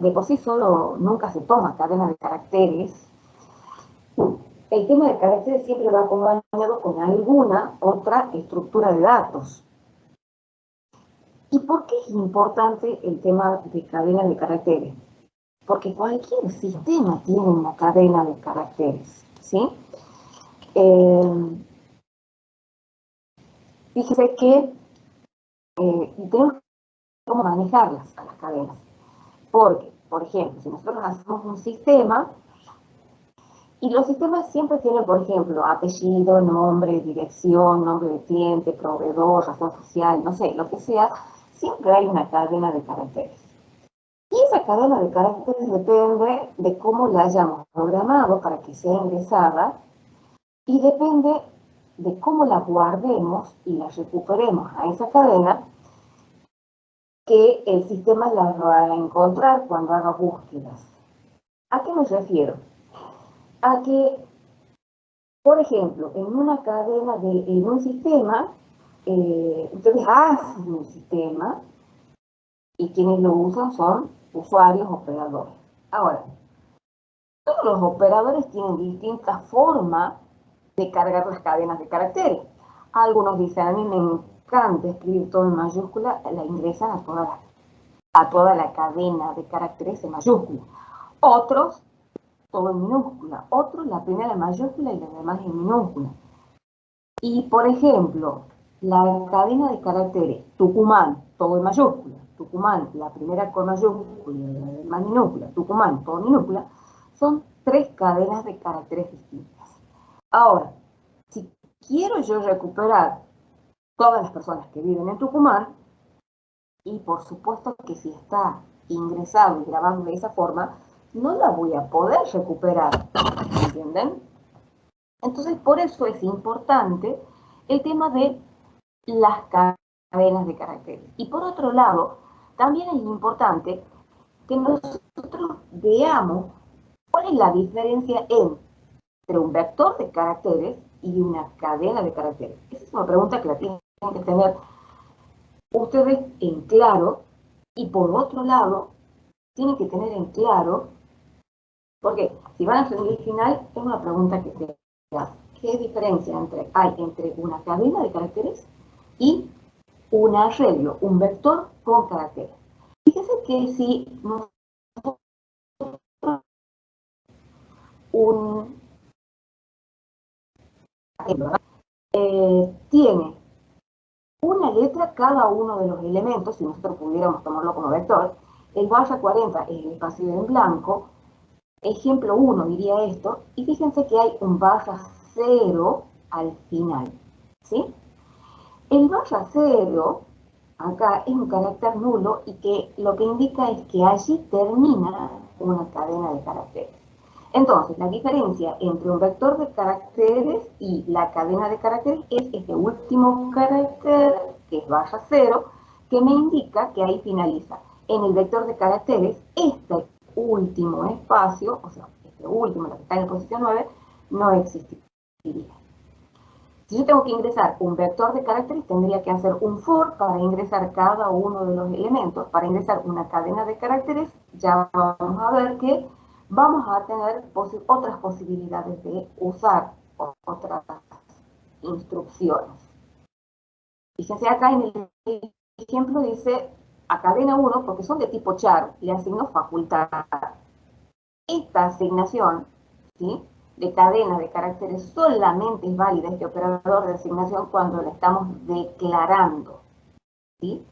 de por sí solo nunca se toma cadena de caracteres. El tema de caracteres siempre va acompañado con alguna otra estructura de datos. ¿Y por qué es importante el tema de cadena de caracteres? Porque cualquier sistema tiene una cadena de caracteres, ¿sí? Fíjese que tenemos cómo manejarlas a las cadenas. Porque, por ejemplo, si nosotros hacemos un sistema, y los sistemas siempre tienen, por ejemplo, apellido, nombre, dirección, nombre de cliente, proveedor, razón social, no sé, lo que sea, siempre hay una cadena de caracteres. Y esa cadena de caracteres depende de cómo la hayamos programado para que sea ingresada y depende de cómo la guardemos y la recuperemos a esa cadena, que el sistema la va a encontrar cuando haga búsquedas. ¿A qué me refiero? A que, por ejemplo, en una cadena, en un sistema, ustedes hacen un sistema y quienes lo usan son usuarios, operadores. Ahora, todos los operadores tienen distintas formas de cargar las cadenas de caracteres. Algunos dicen, a mí me encanta escribir todo en mayúscula, la ingresan a toda la cadena de caracteres en mayúscula. Otros, todo en minúscula. Otros, la primera en mayúscula y las demás en minúscula. Y, por ejemplo, la cadena de caracteres Tucumán, todo en mayúscula. Tucumán, la primera con mayúscula y la demás minúscula. Tucumán, todo en minúscula. Son 3 cadenas de caracteres distintas. Ahora, si quiero yo recuperar todas las personas que viven en Tucumán, y por supuesto que si está ingresado y grabado de esa forma, no la voy a poder recuperar, ¿entienden? Entonces, por eso es importante el tema de las cadenas de caracteres. Y por otro lado, también es importante que nosotros veamos cuál es la diferencia entre un vector de caracteres y una cadena de caracteres. Esa es una pregunta que la tienen que tener ustedes en claro, y por otro lado, tienen que tener en claro, porque si van a hacer el final, es una pregunta que te da. ¿Qué diferencia hay entre una cadena de caracteres y un arreglo, un vector con caracteres? Fíjese que si un tiene una letra cada uno de los elementos, si nosotros pudiéramos tomarlo como vector, el barra 40 es el espacio en blanco, ejemplo 1 diría esto, y fíjense que hay un barra 0 al final, ¿sí? El barra 0 acá es un carácter nulo y que lo que indica es que allí termina una cadena de caracteres. Entonces, la diferencia entre un vector de caracteres y la cadena de caracteres es este último carácter, que es barra 0, que me indica que ahí finaliza. En el vector de caracteres, este último espacio, o sea, este último, lo que está en la posición 9, no existiría. Si yo tengo que ingresar un vector de caracteres, tendría que hacer un for para ingresar cada uno de los elementos. Para ingresar una cadena de caracteres, ya vamos a ver que vamos a tener otras posibilidades de usar otras instrucciones. Fíjense acá en el ejemplo dice a cadena 1, porque son de tipo char, le asigno facultad. Esta asignación, ¿sí?, de cadena de caracteres solamente es válida este operador de asignación cuando lo estamos declarando, ¿sí?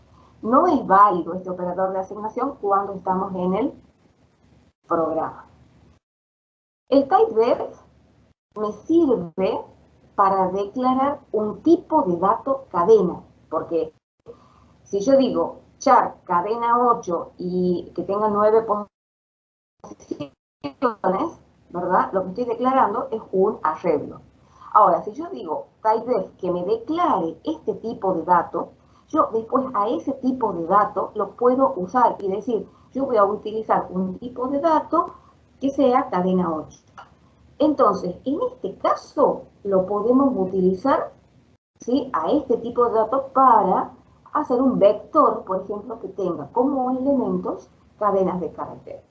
No es válido este operador de asignación cuando estamos en el programa. El typeDef me sirve para declarar un tipo de dato cadena, porque si yo digo char cadena 8 y que tenga 9 posiciones, ¿verdad? Lo que estoy declarando es un arreglo. Ahora, si yo digo typedef que me declare este tipo de dato, yo después a ese tipo de dato lo puedo usar y decir, yo voy a utilizar un tipo de dato que sea cadena 8. Entonces, en este caso, lo podemos utilizar, ¿sí?, a este tipo de datos para hacer un vector, por ejemplo, que tenga como elementos cadenas de caracteres.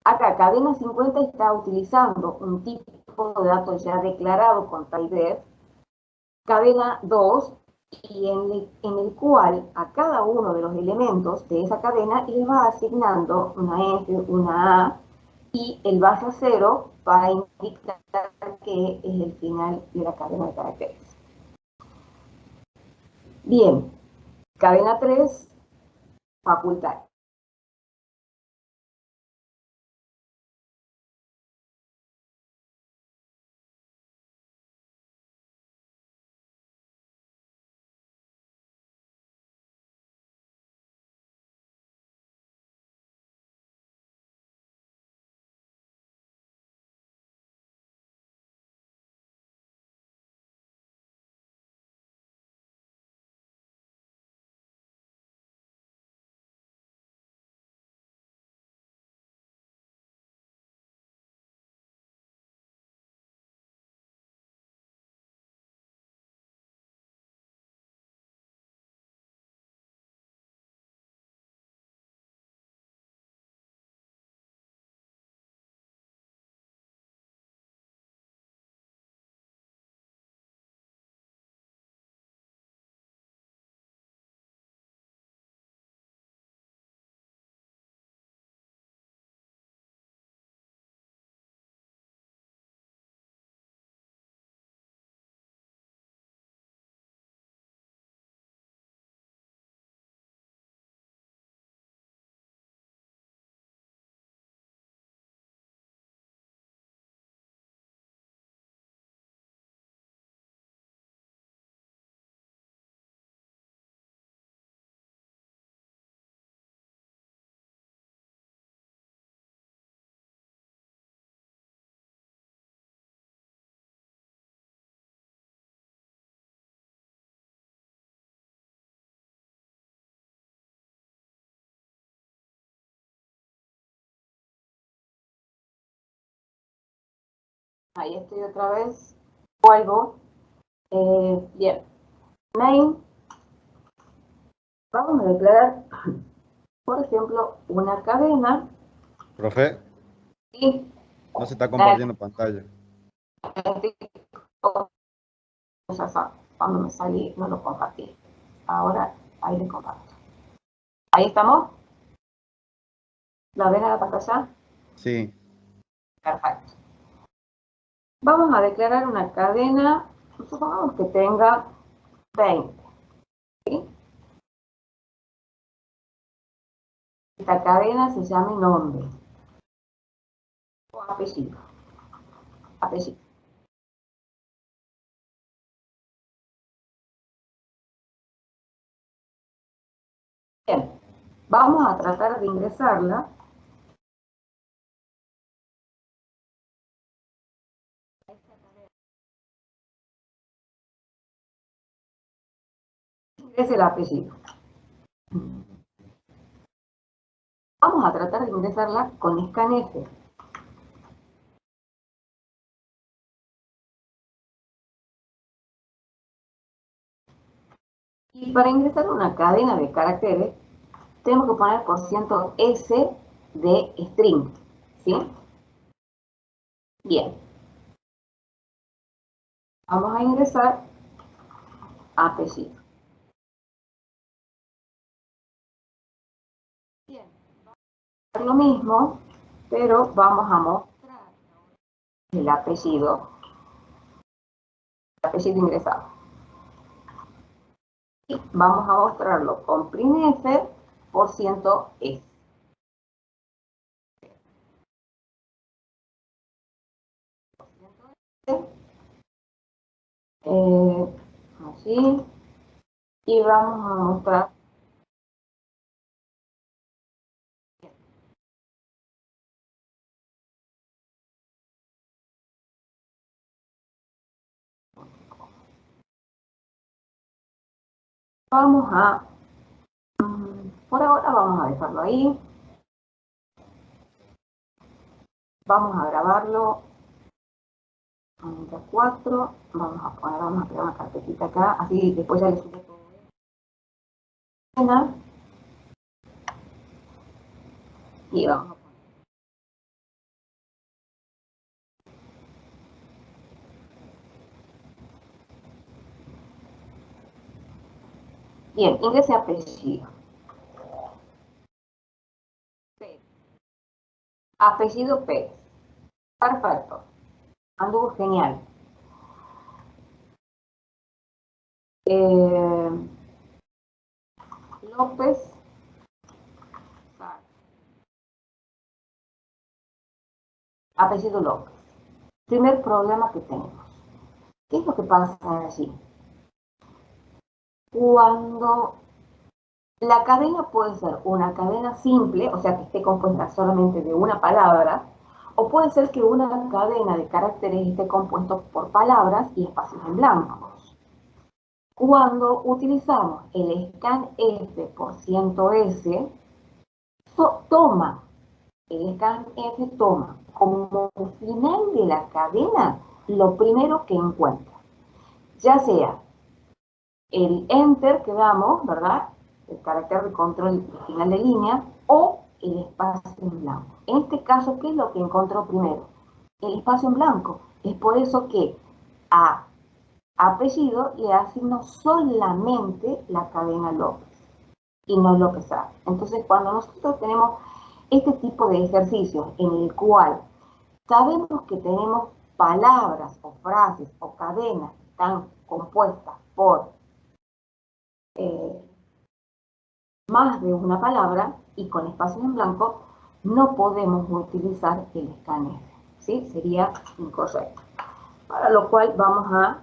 Acá, cadena 50 está utilizando un tipo de datos ya declarado con typedef, cadena 2, y en el cual a cada uno de los elementos de esa cadena les va asignando una F, una A y el barra 0 para indicar que es el final de la cadena de caracteres. Bien, cadena 3, facultad. Ahí estoy otra vez. Vuelvo. Bien. Main. Vamos a declarar, por ejemplo, una cadena. Profe, Y no se está compartiendo pantalla. ya está. Cuando me salí, no lo compartí. Ahora, ahí les comparto. Ahí estamos. ¿La ven a la pantalla? Sí. Perfecto. Vamos a declarar una cadena, supongamos que tenga 20. ¿Sí? Esta cadena se llama nombre o apellido. Apellido. Bien, vamos a tratar de ingresarla. Es el apellido. Vamos a tratar de ingresarla con scanf. Y para ingresar una cadena de caracteres, tenemos que poner %s de string. ¿Sí? Bien. Vamos a ingresar apellido. Bien. Lo mismo, pero vamos a mostrar el apellido ingresado. Y vamos a mostrarlo con printf %s. Así. Y vamos a mostrar vamos a por ahora vamos a dejarlo ahí. Vamos a grabarlo en 4. Vamos a crear una carpetita acá, así después ya le subo todo. Y vamos. Bien, ingrese apellido. Pérez. Apellido Pérez. Perfecto. Anduvo genial. López. Apellido López. Primer problema que tenemos. ¿Qué es lo que pasa allí? Cuando la cadena puede ser una cadena simple, o sea que esté compuesta solamente de una palabra, o puede ser que una cadena de caracteres esté compuesta por palabras y espacios en blancos. Cuando utilizamos el scanf por %s, el scanf toma como final de la cadena lo primero que encuentra, ya sea el enter que damos, ¿verdad? El carácter de control final de línea, o el espacio en blanco. En este caso, ¿qué es lo que encontró primero? El espacio en blanco. Es por eso que a apellido le asigno solamente la cadena López y no López A. Entonces, cuando nosotros tenemos este tipo de ejercicios en el cual sabemos que tenemos palabras o frases o cadenas que están compuestas por más de una palabra y con espacios en blanco, no podemos utilizar el scanf, ¿sí? Sería incorrecto. Para lo cual vamos a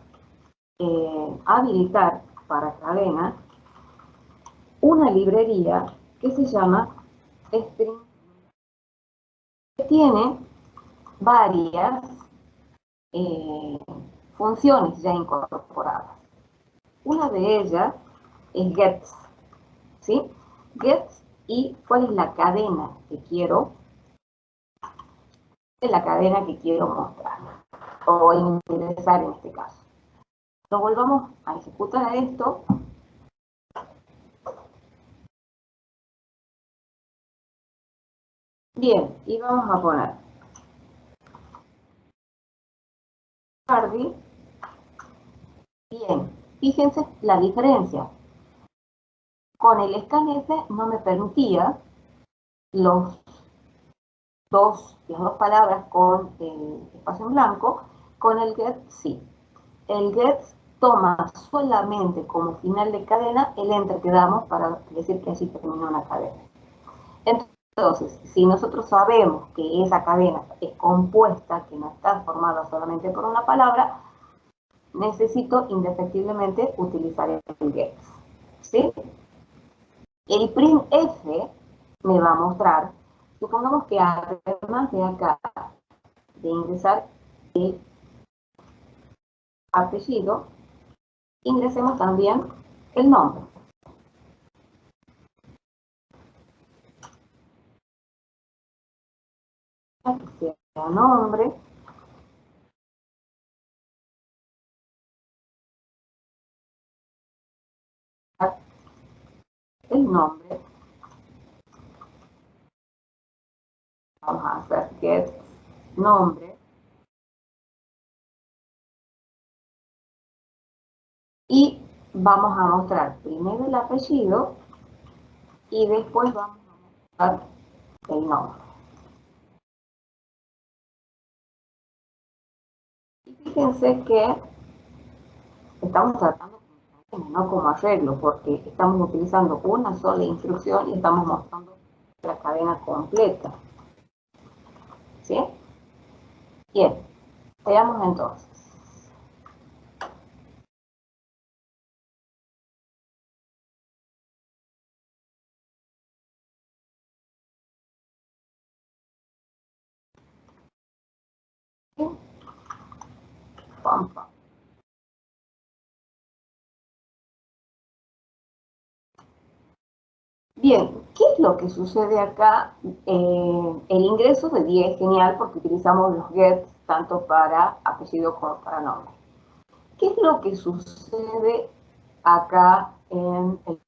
habilitar para cadena una librería que se llama String, que tiene varias funciones ya incorporadas. Una de ellas es gets, ¿sí? Gets y cuál es la cadena que quiero, mostrar o ingresar en este caso. Lo volvamos a ejecutar a esto. Bien, y vamos a poner Barbie. Bien, fíjense la diferencia. Con el scanf no me permitía las dos palabras con el espacio en blanco. Con el get sí. El get toma solamente como final de cadena el enter que damos para decir que así terminó una cadena. Entonces, si nosotros sabemos que esa cadena es compuesta, que no está formada solamente por una palabra, necesito indefectiblemente utilizar el get, ¿sí? El printf me va a mostrar, supongamos que además de acá, de ingresar el apellido, ingresemos también el nombre. Que sea nombre. El nombre. Vamos a hacer get nombre. Y vamos a mostrar primero el apellido y después vamos a mostrar el nombre. Y fíjense que estamos tratando no como arreglo, porque estamos utilizando una sola instrucción y estamos mostrando la cadena completa. ¿Sí? Bien, veamos entonces. ¿Sí? Pam, pam. Bien, ¿qué es lo que sucede acá? El ingreso de 10 es genial porque utilizamos los gets tanto para apellido como para nombre. ¿Qué es lo que sucede acá en el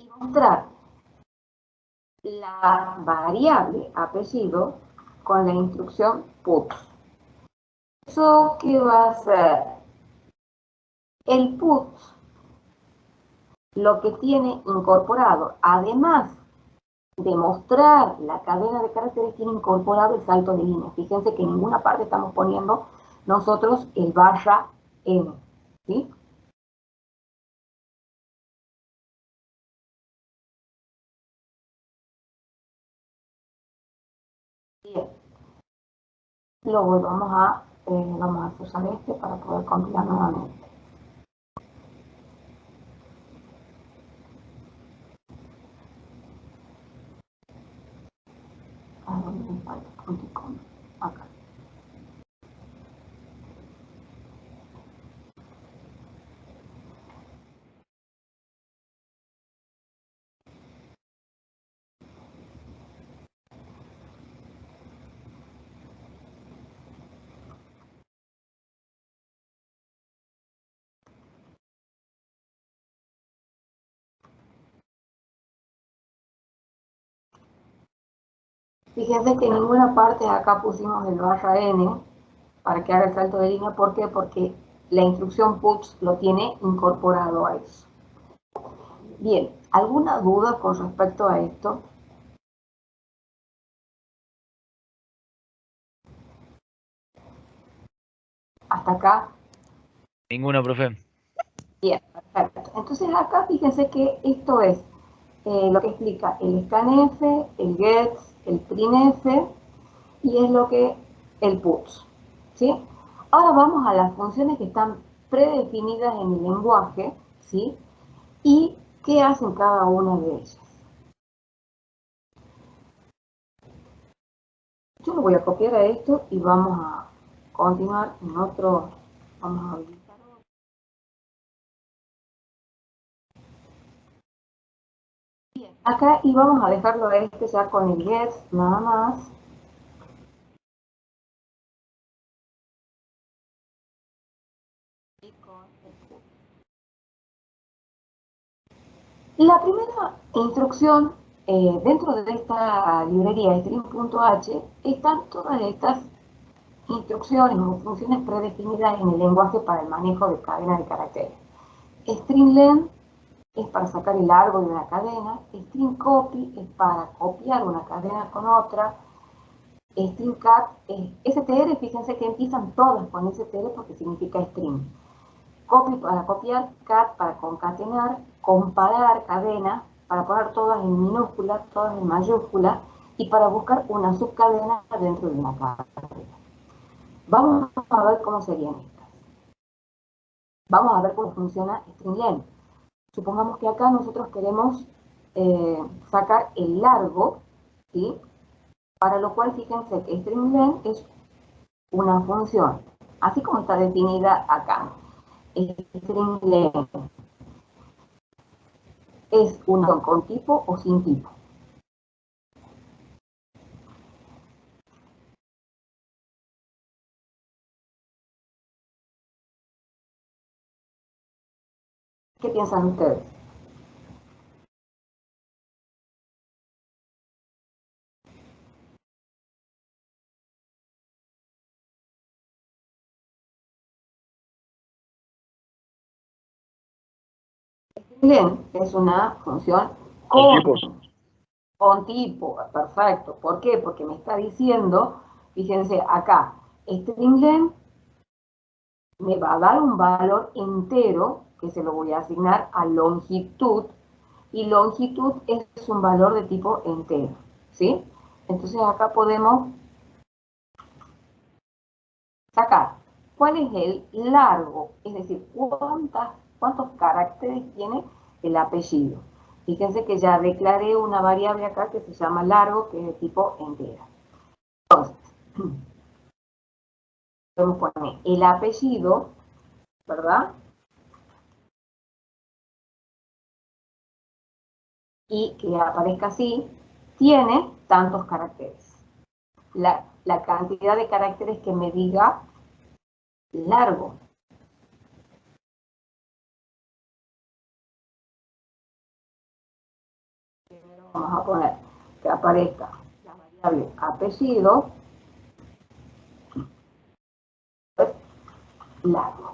y mostrar la variable apellido con la instrucción put. ¿Eso qué va a hacer? El put lo que tiene incorporado, además de mostrar la cadena de caracteres, tiene incorporado el salto de línea. Fíjense que en ninguna parte estamos poniendo nosotros el barra n, ¿sí? Bien. Luego vamos a usar este para poder compilar nuevamente. ¿A dónde me falta? Acá. Fíjense que en ninguna parte de acá pusimos el barra n para que haga el salto de línea. ¿Por qué? Porque la instrucción puts lo tiene incorporado a eso. Bien, ¿alguna duda con respecto a esto? ¿Hasta acá? Ninguna, profe. Bien, perfecto. Entonces acá fíjense que esto es lo que explica el scanf, el get, el printf y es lo que el puts, ¿sí? Ahora vamos a las funciones que están predefinidas en el lenguaje, ¿sí? Y qué hacen cada una de ellas. Yo lo voy a copiar a esto y vamos a continuar en otro, vamos a habilitar otro. Bien, acá y vamos a dejarlo a este ya con el get nada más. Y con el put. La primera instrucción dentro de esta librería string.h están todas estas instrucciones o funciones predefinidas en el lenguaje para el manejo de cadenas de caracteres. String es para sacar el largo de una cadena, string copy es para copiar una cadena con otra, string cat es str, fíjense que empiezan todas con str porque significa string. Copy para copiar, cat para concatenar, comparar cadenas, para poner todas en minúsculas, todas en mayúsculas, y para buscar una subcadena dentro de una cadena. Vamos a ver cómo serían estas. Vamos a ver cómo funciona stringlen. Supongamos que acá nosotros queremos sacar el largo, ¿sí? Para lo cual fíjense que stringlen es una función, así como está definida acá. Stringlen es una función con tipo o sin tipo. ¿Qué piensan ustedes? Stringlen es una función con tipo, perfecto. ¿Por qué? Porque me está diciendo, fíjense acá, stringlen me va a dar un valor entero que se lo voy a asignar a longitud, y longitud es un valor de tipo entero, ¿sí? Entonces acá podemos sacar cuál es el largo, es decir, cuántos caracteres tiene el apellido. Fíjense que ya declaré una variable acá que se llama largo, que es de tipo entera. Entonces, podemos poner el apellido, ¿verdad? Y que aparezca así, tiene tantos caracteres. La cantidad de caracteres que me diga largo. Primero vamos a poner que aparezca la variable apellido, pues largo.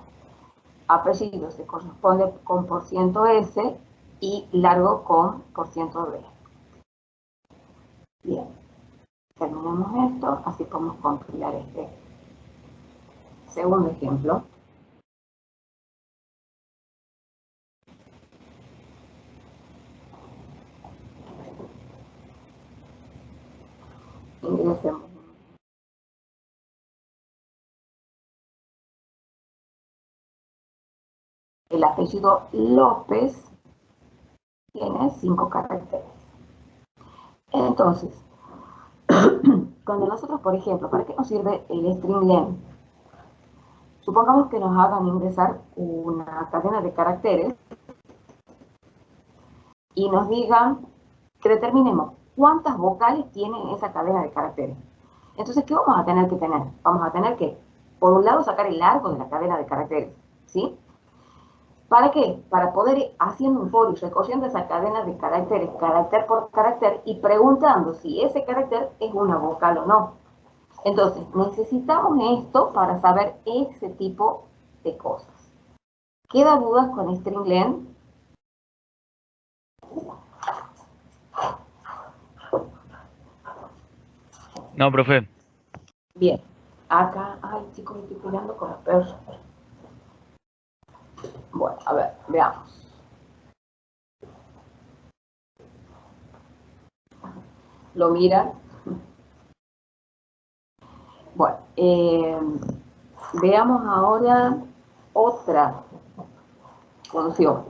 Apellido se corresponde con %S y largo con %D. Bien, terminamos esto, así podemos compilar este segundo ejemplo. Ingresemos. El apellido López tiene 5 caracteres. Entonces, cuando nosotros, por ejemplo, ¿para qué nos sirve el string len? Supongamos que nos hagan ingresar una cadena de caracteres y nos digan que determinemos cuántas vocales tiene esa cadena de caracteres. Entonces, ¿qué vamos a tener que tener? Vamos a tener que, por un lado, sacar el largo de la cadena de caracteres, ¿sí? ¿Para qué? Para poder ir haciendo un for y recorriendo esa cadena de caracteres, carácter por carácter, y preguntando si ese carácter es una vocal o no. Entonces, necesitamos esto para saber ese tipo de cosas. ¿Queda dudas con string len? No, profe. Bien. Acá, ay chicos, estoy peleando con los perros. Bueno, a ver, veamos. Lo miran. Bueno, veamos ahora otra función.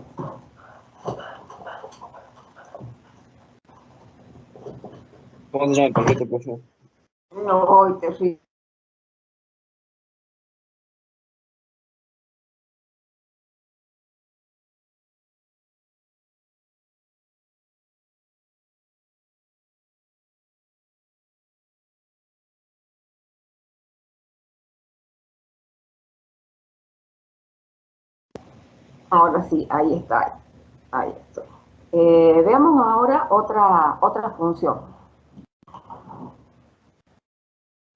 ¿Cómo se llama el completo, por favor? No, hoy terrible. Ahora sí, ahí está. Ahí estoy. Veamos ahora otra función.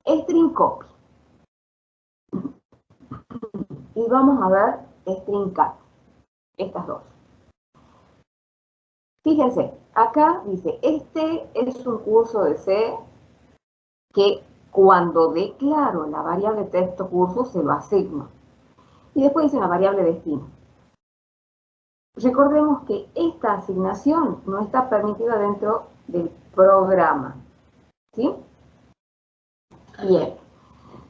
String copy. Y vamos a ver string cat. Estas dos. Fíjense, acá dice, este es un curso de C que cuando declaro la variable texto curso se lo asigno. Y después dice una variable destino. Recordemos que esta asignación no está permitida dentro del programa. ¿Sí? Bien.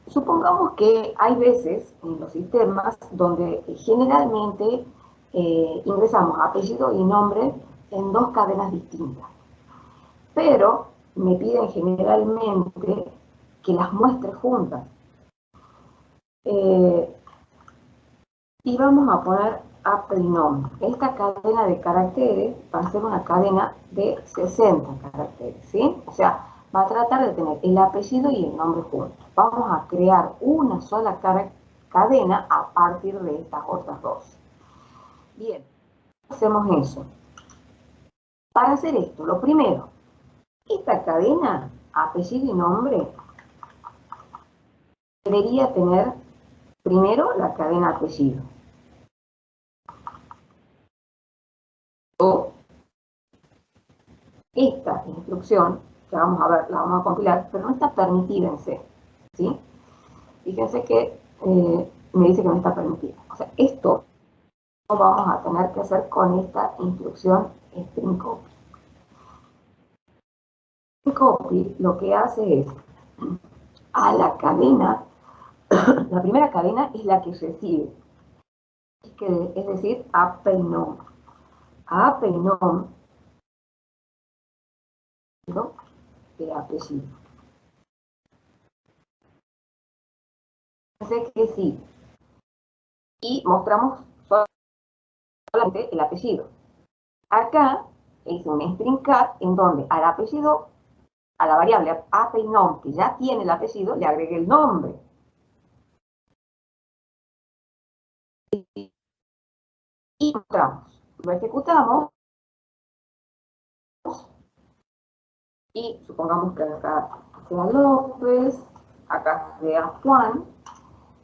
Supongamos que hay veces en los sistemas donde generalmente ingresamos apellido y nombre en dos cadenas distintas. Pero me piden generalmente que las muestre juntas. Y vamos a poner apelnom. Esta cadena de caracteres va a ser una cadena de 60 caracteres, ¿sí? O sea, va a tratar de tener el apellido y el nombre juntos. Vamos a crear una sola cadena a partir de estas otras dos. Bien, hacemos eso. Para hacer esto, lo primero, esta cadena, apellido y nombre, debería tener primero la cadena apellido. O esta instrucción, que vamos a ver, la vamos a compilar, pero no está permitida en C, ¿sí? Fíjense que me dice que no está permitida. O sea, esto lo vamos a tener que hacer con esta instrucción string copy. String copy lo que hace es, a la cadena, la primera cadena es la que recibe, es decir, apelnom. A apelnom de apellido. Fíjense que sí. Y mostramos solamente el apellido. Acá es un string cat en donde al apellido, a la variable apelnom, que ya tiene el apellido, le agregué el nombre. Y mostramos. Lo ejecutamos Y supongamos que acá sea López, acá sea Juan,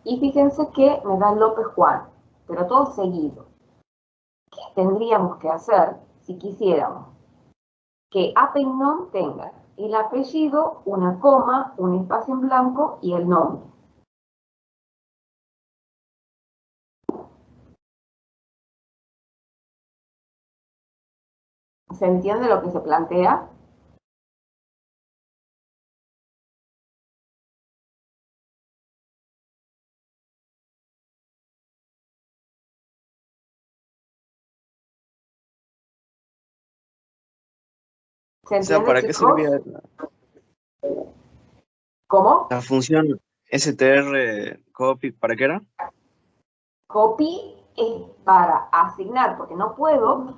y fíjense que me da López Juan, pero todo seguido. ¿Qué tendríamos que hacer si quisiéramos que Apelnom tenga el apellido, una coma, un espacio en blanco y el nombre? ¿Se entiende lo que se plantea? ¿Se O sea, entiende, ¿para qué chicos? servía ¿Cómo? la función str copy? ¿Para qué era? Copy es para asignar, porque no puedo,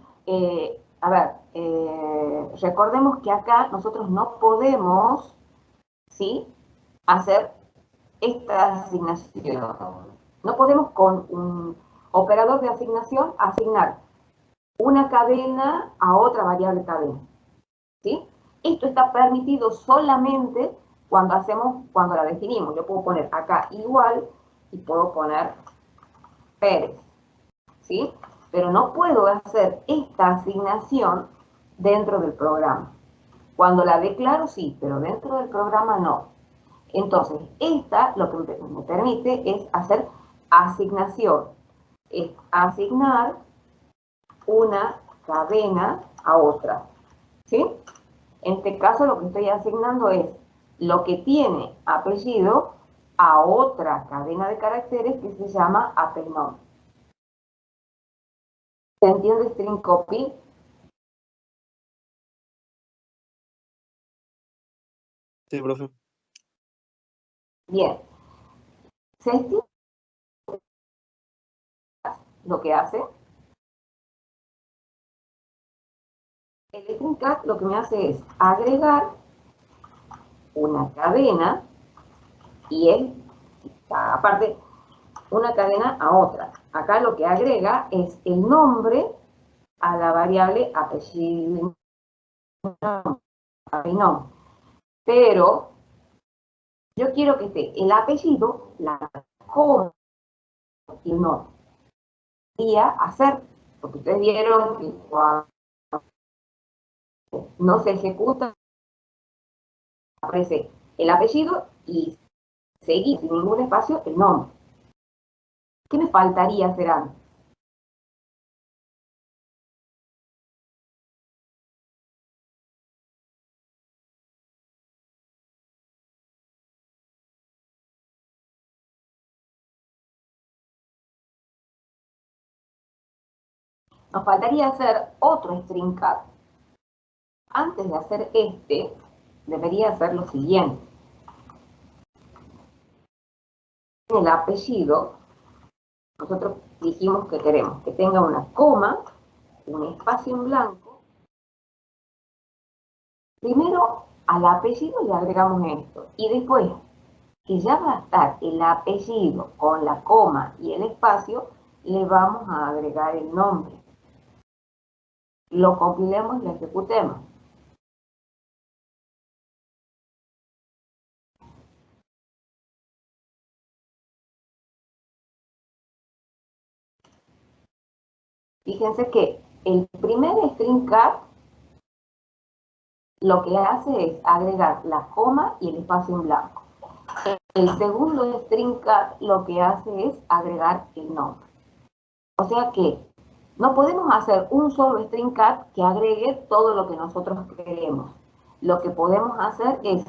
recordemos que acá nosotros no podemos, ¿sí?, hacer esta asignación. No podemos con un operador de asignación asignar una cadena a otra variable cadena, ¿sí? Esto está permitido solamente cuando la definimos. Yo puedo poner acá igual y puedo poner Pérez, ¿sí? Pero no puedo hacer esta asignación dentro del programa. Cuando la declaro, sí, pero dentro del programa no. Entonces, esta lo que me permite es hacer asignación. Es asignar una cadena a otra, ¿sí? En este caso lo que estoy asignando es lo que tiene apellido a otra cadena de caracteres que se llama Apelnom. ¿Se entiende string copy? Sí, profe. Bien. ¿Se entiende lo que hace? El string cat lo que me hace es agregar una cadena y él, aparte, una cadena a otra. Acá lo que agrega es el nombre a la variable apellido, no. Pero yo quiero que esté el apellido, la coma y el nombre. Podría hacer, porque ustedes vieron que cuando no se ejecuta, aparece el apellido y seguir sin ningún espacio el nombre. ¿Qué me faltaría hacer antes? Nos faltaría hacer otro string cat. Antes de hacer este, debería hacer lo siguiente. El apellido, nosotros dijimos que queremos que tenga una coma, un espacio en blanco. Primero al apellido le agregamos esto y después que ya va a estar el apellido con la coma y el espacio, le vamos a agregar el nombre. Lo compilemos y lo ejecutemos. Fíjense que el primer string cat lo que hace es agregar la coma y el espacio en blanco. El segundo string cat lo que hace es agregar el nombre. O sea que no podemos hacer un solo string cat que agregue todo lo que nosotros queremos. Lo que podemos hacer es,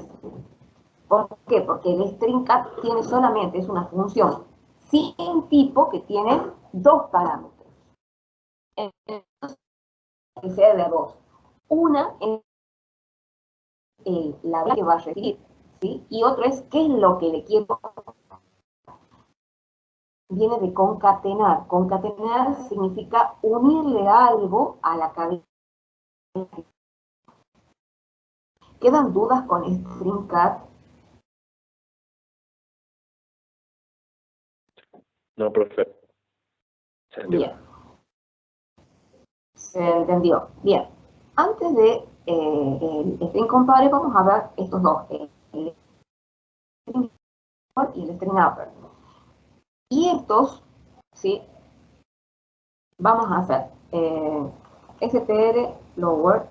¿por qué? Porque el string cat tiene solamente, es una función sin tipo que tiene dos parámetros. Entonces, que sea de dos. Una es la que va a recibir, ¿sí? Y otro es qué es lo que le quiero. Viene de concatenar. Concatenar significa unirle algo a la cadena. ¿Quedan dudas con string cat? No, profe. Se entendió. Bien. Se entendió. Bien. Antes de el string compare, vamos a ver estos dos, el string lower y el string upper. Y estos, ¿sí? Vamos a hacer str lower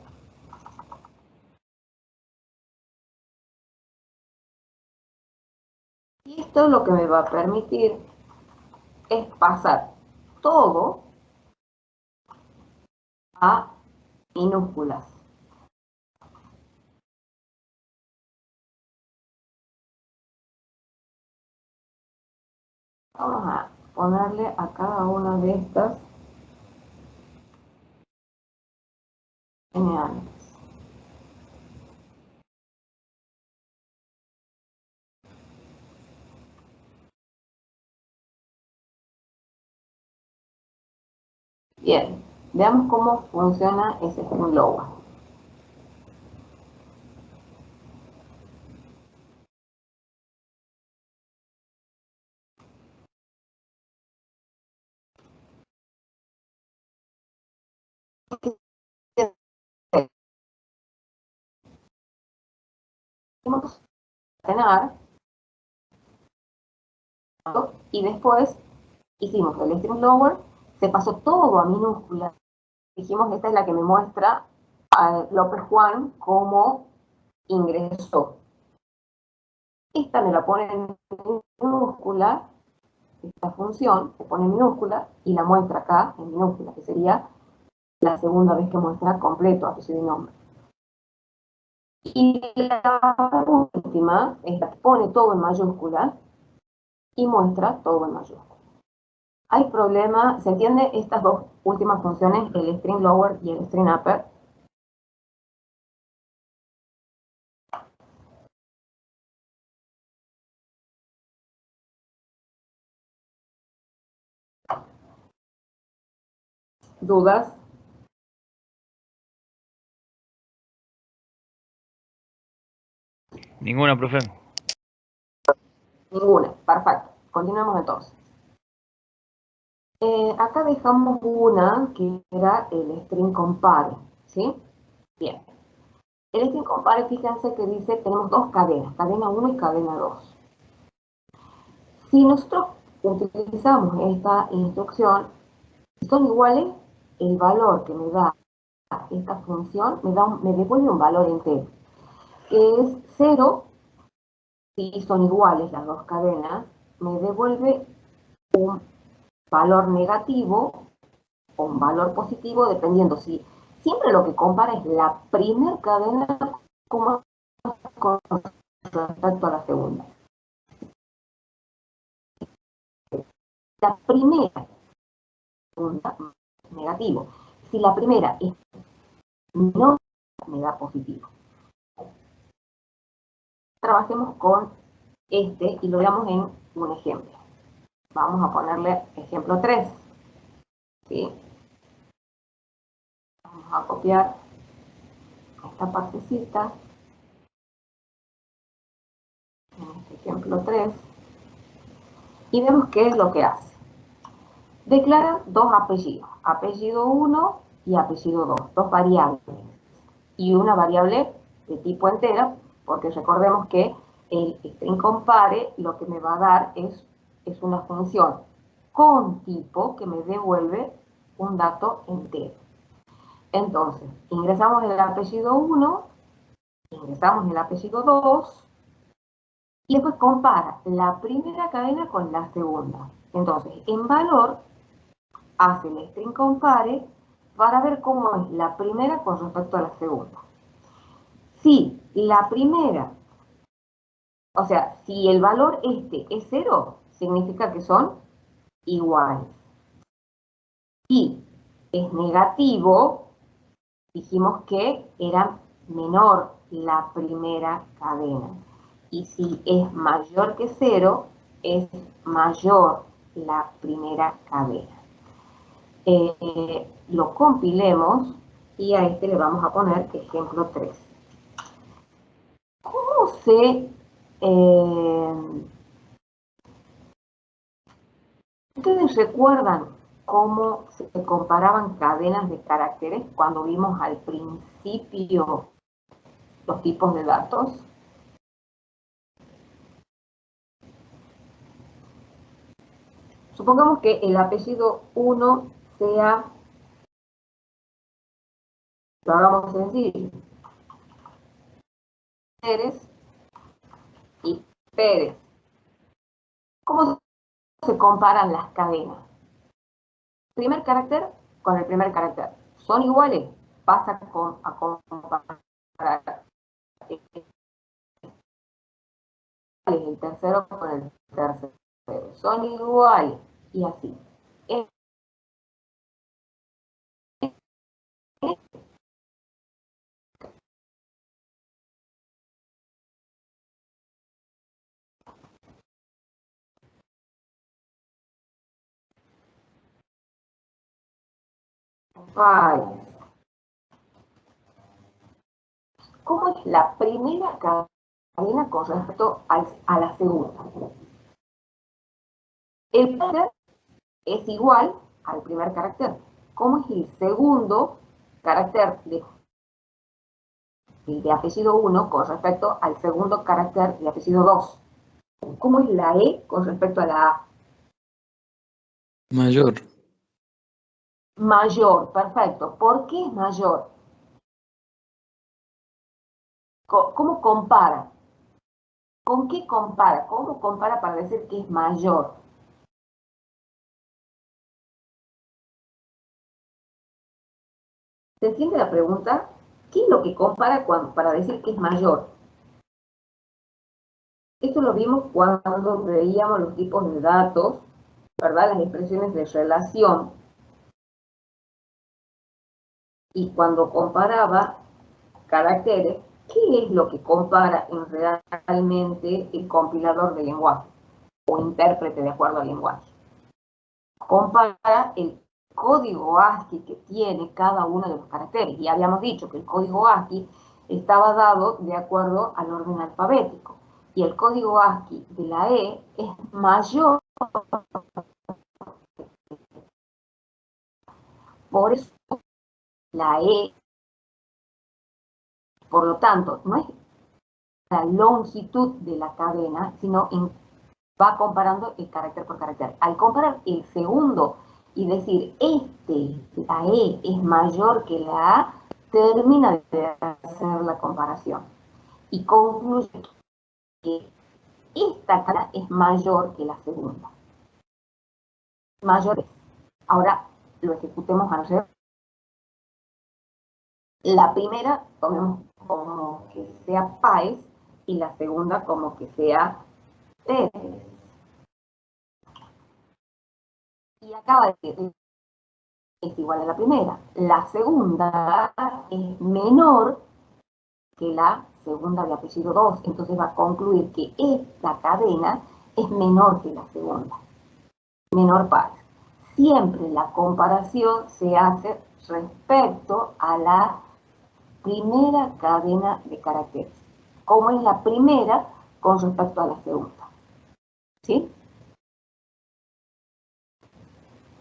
y esto lo que me va a permitir es pasar todo a minúsculas. Vamos a ponerle a cada una de estas señales. Bien, veamos cómo funciona ese string lower. Vamos a ordenar y después hicimos el string lower, se pasó todo a minúsculas. Dijimos, esta es la que me muestra a López Juan cómo ingresó. Esta me la pone en minúscula, esta función se pone en minúscula y la muestra acá en minúscula, que sería la segunda vez que muestra completo apellido y nombre. Y la última es la que pone todo en mayúscula y muestra todo en mayúscula. Hay problema, ¿se entiende estas dos últimas funciones, el string lower y el string upper? ¿Dudas? Ninguna, profe. Ninguna, perfecto. Continuamos entonces. Acá dejamos una que era el string compare, ¿sí? Bien. El string compare, fíjense que dice, tenemos dos cadenas, cadena 1 y cadena 2. Si nosotros utilizamos esta instrucción, si son iguales, el valor que me da esta función me devuelve un valor entero, que es 0. Si son iguales las dos cadenas, me devuelve un valor negativo o un valor positivo, dependiendo si siempre lo que compara es la primera cadena como con respecto a la segunda. La primera, segunda, negativo. Si la primera es no, me da positivo. Trabajemos con este y lo veamos en un ejemplo. Vamos a ponerle ejemplo 3. ¿Sí? Vamos a copiar esta partecita en este ejemplo 3 y vemos qué es lo que hace. Declara dos apellidos, apellido 1 y apellido 2, dos variables y una variable de tipo entera, porque recordemos que el string compare lo que me va a dar es una función con tipo que me devuelve un dato entero. Entonces, ingresamos el apellido 1, ingresamos el apellido 2, y después compara la primera cadena con la segunda. Entonces, en valor, hace el string compare para ver cómo es la primera con respecto a la segunda. Si la primera, o sea, si el valor este es 0, significa que son iguales. Si es negativo, dijimos que era menor la primera cadena. Y si es mayor que 0, es mayor la primera cadena. Lo compilemos y a este le vamos a poner ejemplo 3. ¿Cómo se... ustedes recuerdan cómo se comparaban cadenas de caracteres cuando vimos al principio los tipos de datos? Supongamos que el apellido 1 sea, lo hagamos sencillo, Pérez y Pérez. ¿Cómo se comparan las cadenas? Primer carácter con el primer carácter. ¿Son iguales? Pasa a comparar el tercero con el tercero. Son iguales y así. ¿Cómo es la primera cadena con respecto a la segunda? El primer es igual al primer carácter. ¿Cómo es el segundo carácter de apellido 1 con respecto al segundo carácter de apellido 2? ¿Cómo es la E con respecto a la A? Mayor. Mayor, perfecto. ¿Por qué es mayor? ¿Cómo compara? ¿Con qué compara? ¿Cómo compara para decir que es mayor? ¿Se entiende la pregunta? ¿Qué es lo que compara para decir que es mayor? Esto lo vimos cuando veíamos los tipos de datos, ¿verdad? Las expresiones de relación. Y cuando comparaba caracteres, ¿qué es lo que compara realmente el compilador de lenguaje o intérprete de acuerdo al lenguaje? Compara el código ASCII que tiene cada uno de los caracteres. Y habíamos dicho que el código ASCII estaba dado de acuerdo al orden alfabético. Y el código ASCII de la E es mayor. Por eso la E, por lo tanto, no es la longitud de la cadena, sino va comparando el carácter por carácter. Al comparar el segundo y decir, la E es mayor que la A, termina de hacer la comparación. Y concluye que esta cadena es mayor que la segunda. Mayor es. Ahora lo ejecutemos al revés. La primera tomemos como que sea Páez y la segunda como que sea Pérez. Y acaba de decir, es igual a la primera. La segunda es menor que la segunda de apellido 2. Entonces va a concluir que esta cadena es menor que la segunda. Menor par. Siempre la comparación se hace respecto a la primera cadena de caracteres. ¿Cómo es la primera con respecto a la segunda? ¿Sí?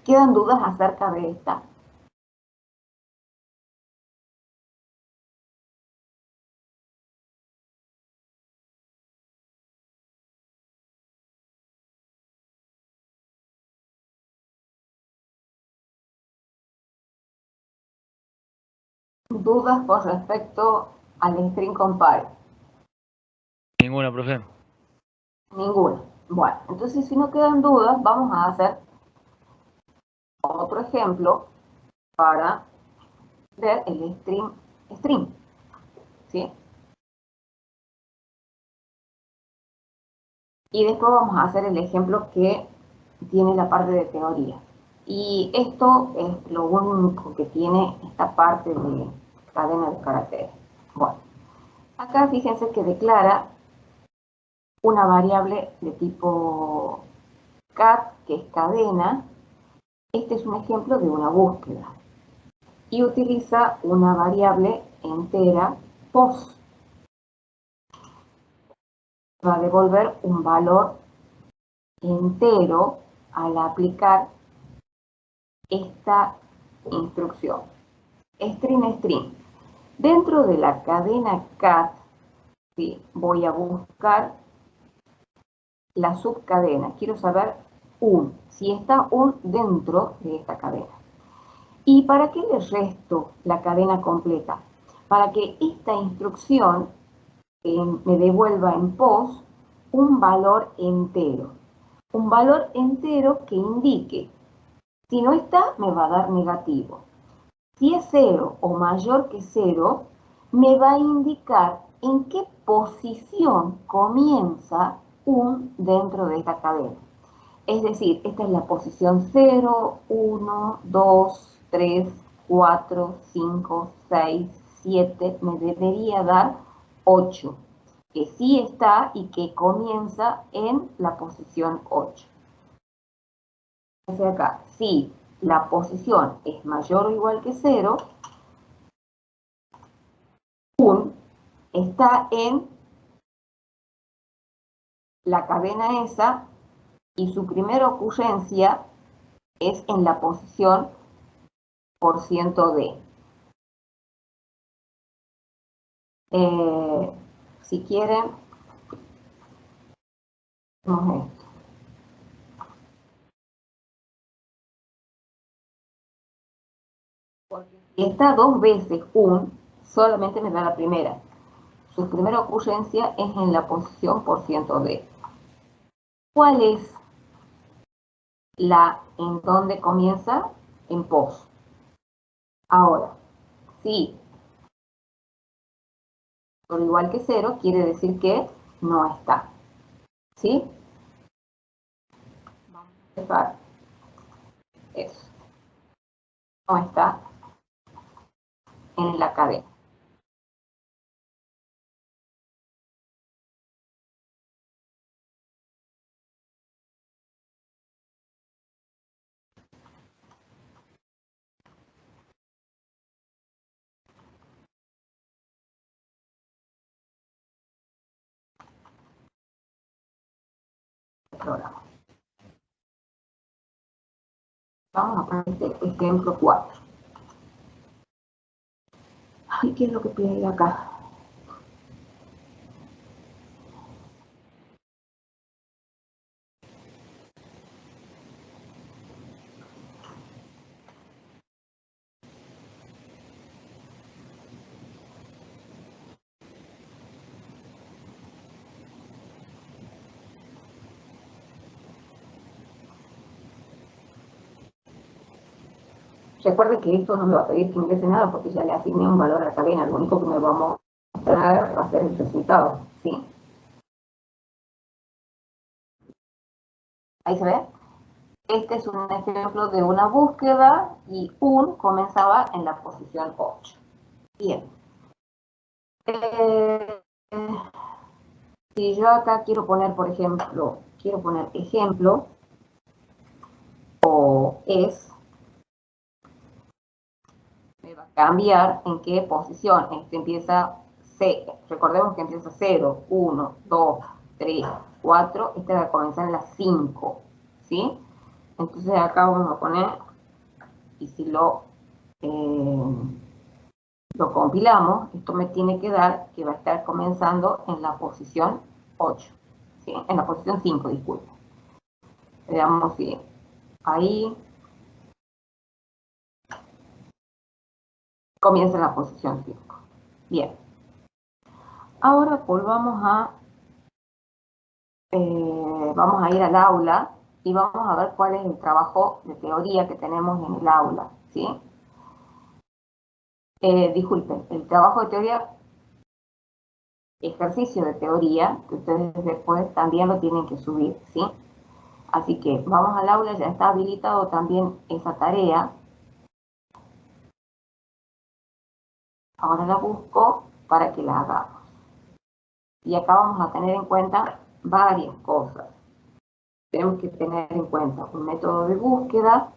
¿Quedan dudas acerca de esta? ¿Dudas con respecto al string compare? Ninguna, profe. Ninguna. Bueno, entonces si no quedan dudas, vamos a hacer otro ejemplo para ver el string. ¿Sí? Y después vamos a hacer el ejemplo que tiene la parte de teoría. Y esto es lo único que tiene esta parte de cadena de caracteres. Bueno, acá fíjense que declara una variable de tipo cat, que es cadena. Este es un ejemplo de una búsqueda. Y utiliza una variable entera post. Va a devolver un valor entero al aplicar esta instrucción. String. Dentro de la cadena cat, ¿sí? Voy a buscar la subcadena. Quiero saber si está dentro de esta cadena. ¿Y para qué le resto la cadena completa? Para que esta instrucción me devuelva en pos un valor entero. Un valor entero que indique, si no está, me va a dar negativo. Si es 0 o mayor que 0, me va a indicar en qué posición comienza dentro de esta cadena. Es decir, esta es la posición 0, 1, 2, 3, 4, 5, 6, 7, me debería dar 8, que sí está y que comienza en la posición 8. Acá, si la posición es mayor o igual que 0, está en la cadena esa y su primera ocurrencia es en la posición %d. Si quieren, vamos esto. Porque si está dos veces solamente me da la primera. Su primera ocurrencia es en la posición %d. ¿Cuál es la en donde comienza? En pos. Ahora, si por igual que 0, quiere decir que no está. ¿Sí? Vamos a dejar eso. No está en la cadena. Programa. Vamos a poner este ejemplo 4. Ay, ¿qué es lo que pide acá? Recuerden que esto no me va a pedir que ingrese nada porque ya le asigné un valor a la cadena. Lo único que me va a mostrar va a ser el resultado. ¿Sí? Ahí se ve. Este es un ejemplo de una búsqueda y comenzaba en la posición 8. Bien. Si yo acá quiero poner, por ejemplo, ejemplo o me va a cambiar en qué posición. Este empieza, recordemos que empieza 0, 1, 2, 3, 4. Este va a comenzar en la 5. ¿Sí? Entonces acá vamos a poner, y si lo compilamos, esto me tiene que dar que va a estar comenzando en la posición 8. ¿Sí? En la posición 5, disculpe. Veamos si ahí comienza en la posición 5. Bien. Ahora volvamos vamos a ir al aula y vamos a ver cuál es el trabajo de teoría que tenemos en el aula. ¿Sí? Disculpen, el trabajo de teoría, ejercicio de teoría, que ustedes después también lo tienen que subir. ¿Sí? Así que vamos al aula, ya está habilitado también esa tarea. Ahora la busco para que la hagamos. Y acá vamos a tener en cuenta varias cosas. Tenemos que tener en cuenta un método de búsqueda,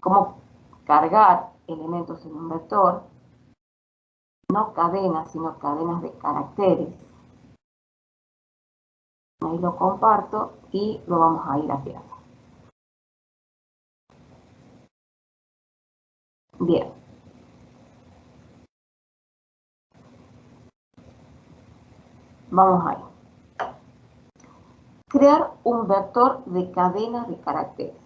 cómo cargar elementos en un vector, no cadenas, sino cadenas de caracteres. Ahí lo comparto y lo vamos a ir haciendo. Bien. Vamos ahí. Crear un vector de cadena de caracteres.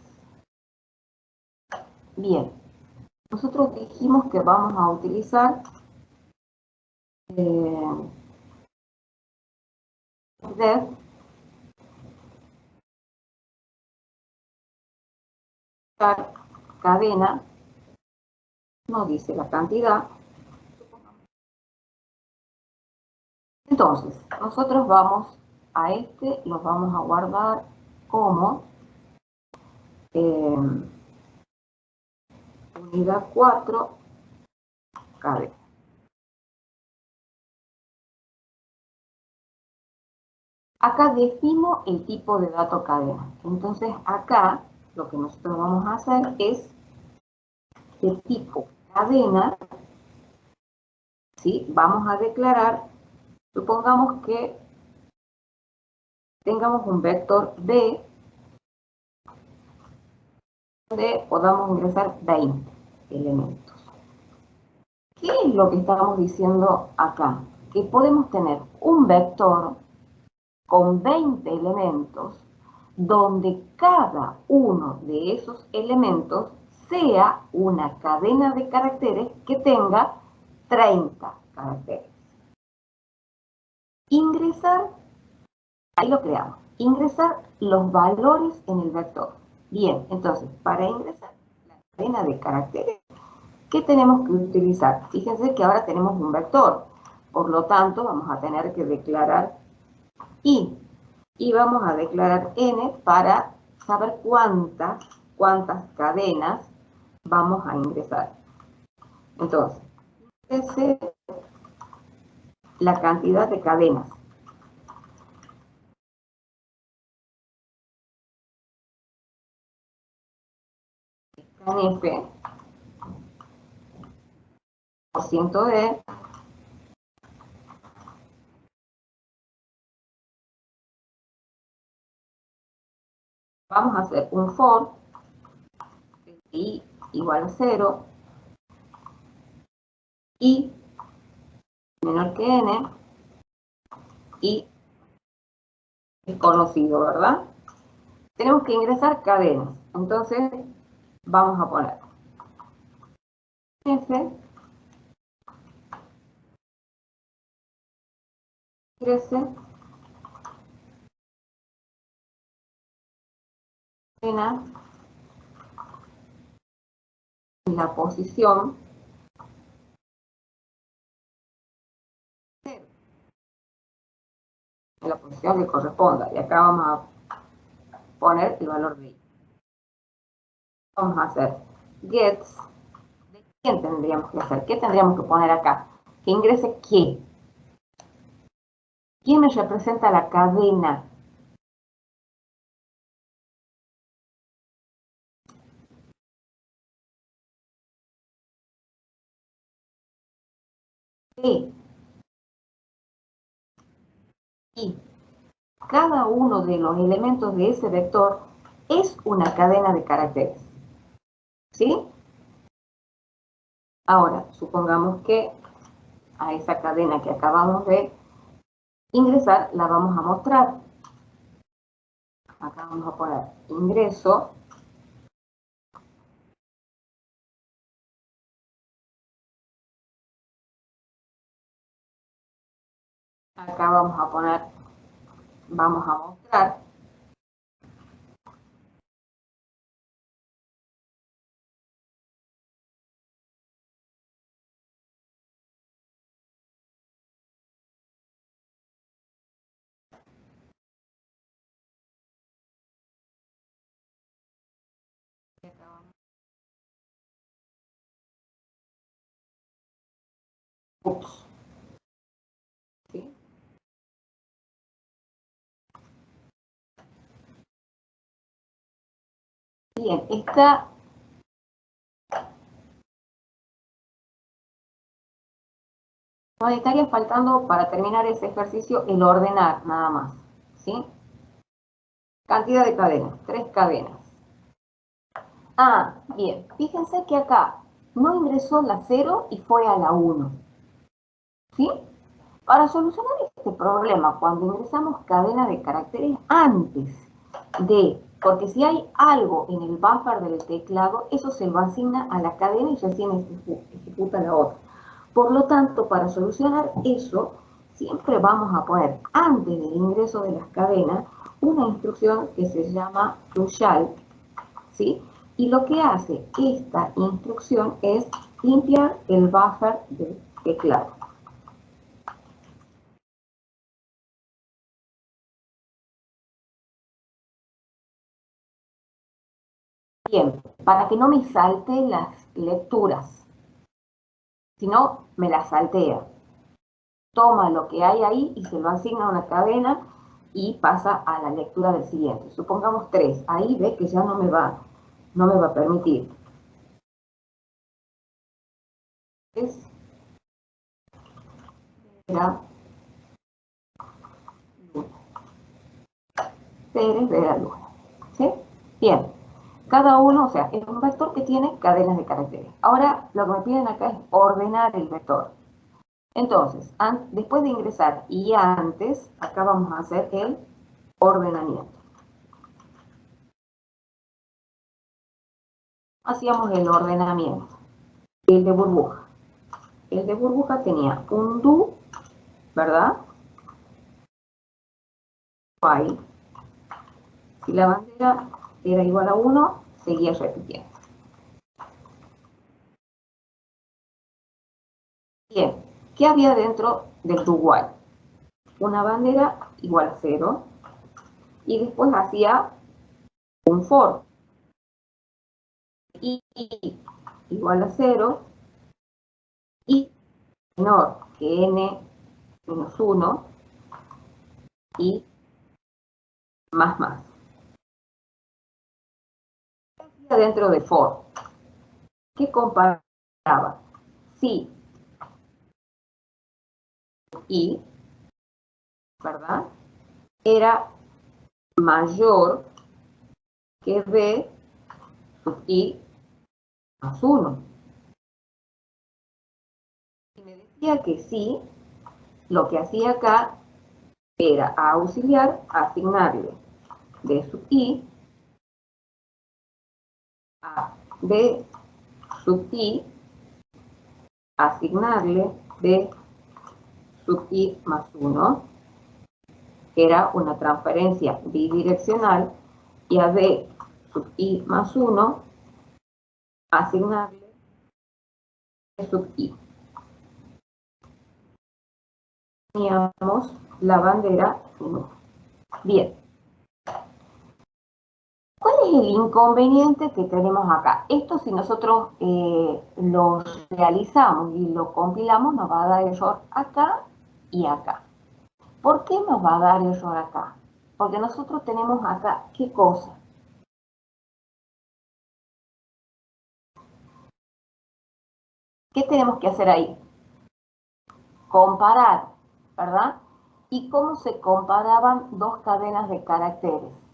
Bien. Nosotros dijimos que vamos a utilizar def cadena, no dice la cantidad. Entonces, nosotros vamos a los vamos a guardar como unidad 4 cadena. Acá defino el tipo de dato cadena. Entonces, acá lo que nosotros vamos a hacer es de tipo cadena, ¿sí? Vamos a declarar, supongamos que tengamos un vector D donde podamos ingresar 20 elementos. ¿Qué es lo que estamos diciendo acá? Que podemos tener un vector con 20 elementos donde cada uno de esos elementos sea una cadena de caracteres que tenga 30 caracteres. Ingresar, ahí lo creamos, ingresar los valores en el vector. Bien, entonces, para ingresar la cadena de caracteres, ¿qué tenemos que utilizar? Fíjense que ahora tenemos un vector, por lo tanto, vamos a tener que declarar i. Y vamos a declarar n para saber cuántas cadenas vamos a ingresar. Entonces, esa es la cantidad de cadenas. F % de vamos a hacer un for i igual a 0 y menor que n y es conocido, ¿verdad? Tenemos que ingresar cadenas. Entonces, vamos a poner f ingrese cadena en la posición 0, en la posición que corresponda. Y acá vamos a poner el valor de i. Vamos a hacer gets. ¿De quién tendríamos que hacer? ¿Qué tendríamos que poner acá? Que ingrese qué. ¿Quién me representa la cadena? ¿Qué? Y cada uno de los elementos de ese vector es una cadena de caracteres. ¿Sí? Ahora, supongamos que a esa cadena que acabamos de ingresar la vamos a mostrar. Acá vamos a poner ingreso. Acá vamos a poner, vamos a mostrar. Ups. ¿Sí? Bien, nos estaría faltando para terminar ese ejercicio el ordenar nada más. ¿Sí? Cantidad de cadenas, 3 cadenas. Ah, bien, fíjense que acá no ingresó la 0 y fue a la 1. ¿Sí? Para solucionar este problema, cuando ingresamos cadena de caracteres antes porque si hay algo en el buffer del teclado, eso se lo asigna a la cadena y recién ejecuta la otra. Por lo tanto, para solucionar eso, siempre vamos a poner antes del ingreso de las cadenas una instrucción que se llama ushal, ¿sí? Y lo que hace esta instrucción es limpiar el buffer del teclado. Bien, para que no me salte las lecturas, si no, me las saltea. Toma lo que hay ahí y se lo asigna a una cadena y pasa a la lectura del siguiente. Supongamos 3, ahí ve que ya no me va a permitir. Era luna. Pérez de la luna. ¿Sí? Bien. Cada uno, o sea, es un vector que tiene cadenas de caracteres. Ahora, lo que me piden acá es ordenar el vector. Entonces, después de ingresar y antes, acá vamos a hacer el ordenamiento. Hacíamos el ordenamiento. El de burbuja. El de burbuja tenía un do, ¿verdad? While. Si la bandera era igual a 1, seguía repitiendo. Bien, ¿qué había dentro del do while? Una bandera igual a 0 y después hacía un for. Y igual a 0 y menor que n menos 1 y más. Dentro de for, ¿qué comparaba? Si y, ¿verdad? Era mayor que b sub i más 1. Y me decía que sí, lo que hacía acá era auxiliar, asignarle b sub i a b sub i, asignarle b sub i más 1, que era una transferencia bidireccional, y a b sub i más 1, asignarle b sub i. Teníamos la bandera 1. Bien. ¿Cuál es el inconveniente que tenemos acá? Esto, si nosotros lo realizamos y lo compilamos, nos va a dar error acá y acá. ¿Por qué nos va a dar error acá? Porque nosotros tenemos acá, ¿qué cosa? ¿Qué tenemos que hacer ahí? Comparar, ¿verdad? ¿Y cómo se comparaban dos cadenas de caracteres?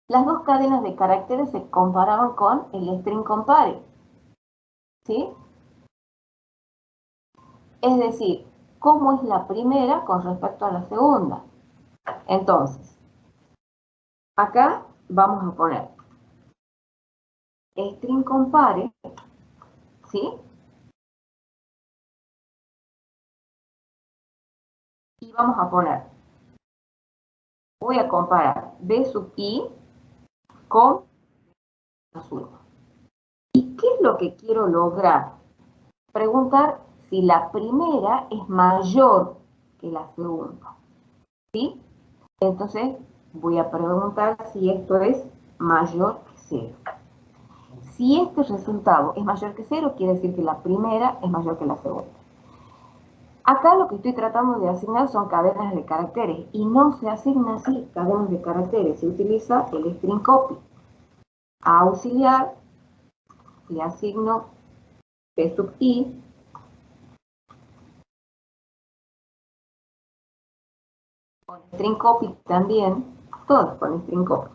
Las dos cadenas de caracteres se comparaban con el string compare, ¿sí? Es decir, ¿cómo es la primera con respecto a la segunda? Entonces, acá vamos a poner string compare, ¿sí? Y vamos a poner, voy a comparar b sub i con más 1. ¿Y qué es lo que quiero lograr? Preguntar si la primera es mayor que la segunda, ¿sí? Entonces, voy a preguntar si esto es mayor que 0. Si este resultado es mayor que 0, quiere decir que la primera es mayor que la segunda. Acá lo que estoy tratando de asignar son cadenas de caracteres y no se asigna así cadenas de caracteres, se utiliza el string copy. A auxiliar le asigno p sub i con string copy también, todos con string copy.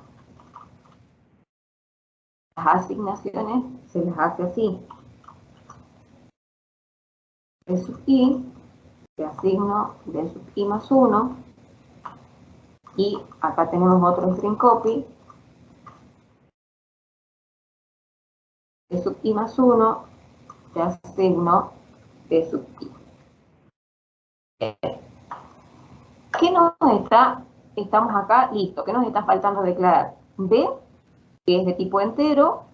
asignaciones se les hace así. D sub i, le asigno D sub i más 1, y acá tenemos otro string copy, D sub i más 1, le asigno D sub i. ¿Qué nos está? Estamos acá, listo. ¿Qué nos está faltando declarar? D, que es de tipo entero,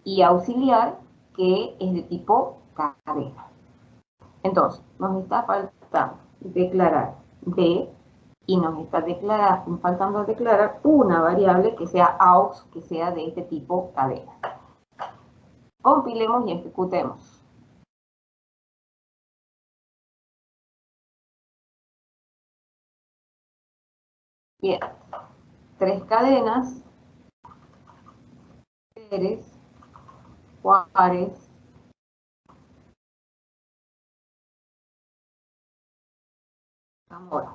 y auxiliar, que es de tipo cadena. Entonces, nos está faltando declarar D, y nos está faltando declarar una variable que sea aux, que sea de este tipo cadena. Compilemos y ejecutemos. Bien, 3 cadenas, Pérez, Juárez, Zamora.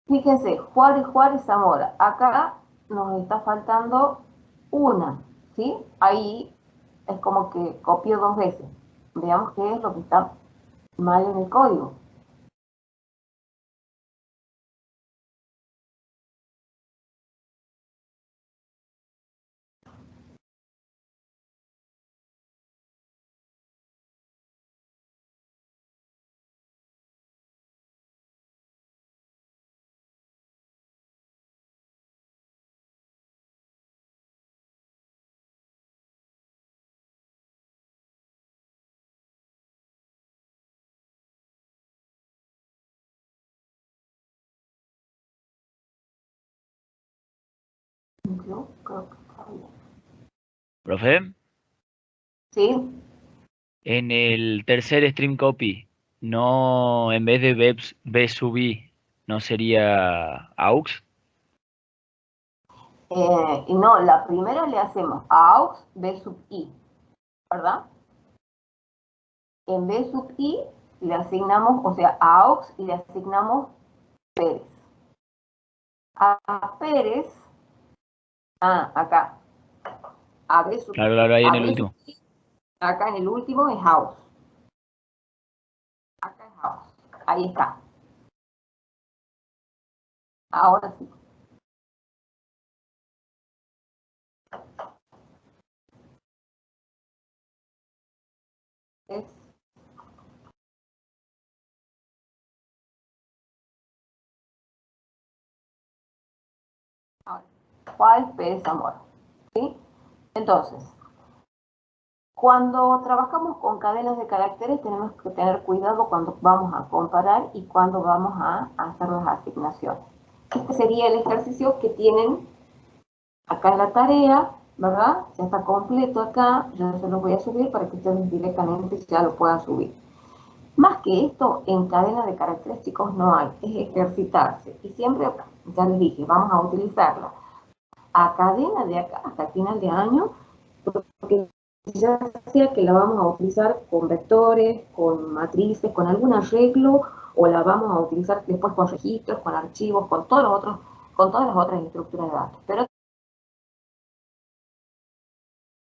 Fíjense, Juárez, Juárez, Zamora. Acá nos está faltando una, ¿sí? Ahí es como que copio 2 veces. Veamos qué es lo que está mal en el código. Yo creo que está bien. Profe, ¿Sí? en el tercer stream copy, no, en vez de B sub i, ¿no sería aux? Y no, la primera le hacemos aux B sub i, ¿verdad? En B sub i le asignamos, o sea, a aux le asignamos Pérez. A Pérez, acá, a B sub, Claro, claro, ahí a en el B sub último. i, acá en el último es aux. Acá es aux. Ahí está. Ahora sí. Es ahora, Juárez Pérez Zamora. ¿Sí? Entonces, cuando trabajamos con cadenas de caracteres tenemos que tener cuidado cuando vamos a comparar y cuando vamos a hacer las asignaciones. Este sería el ejercicio que tienen acá en la tarea, ¿verdad? Ya está completo acá, yo se los voy a subir para que ustedes directamente ya lo puedan subir. Más que esto, en cadena de caracteres, chicos, no hay, es ejercitarse. Y siempre, ya les dije, vamos a utilizarla a cadena de acá hasta el final de año, porque ya sea que la vamos a utilizar con vectores, con matrices, con algún arreglo, o la vamos a utilizar después con registros, con archivos, con todos los otros, con todas las otras estructuras de datos. Pero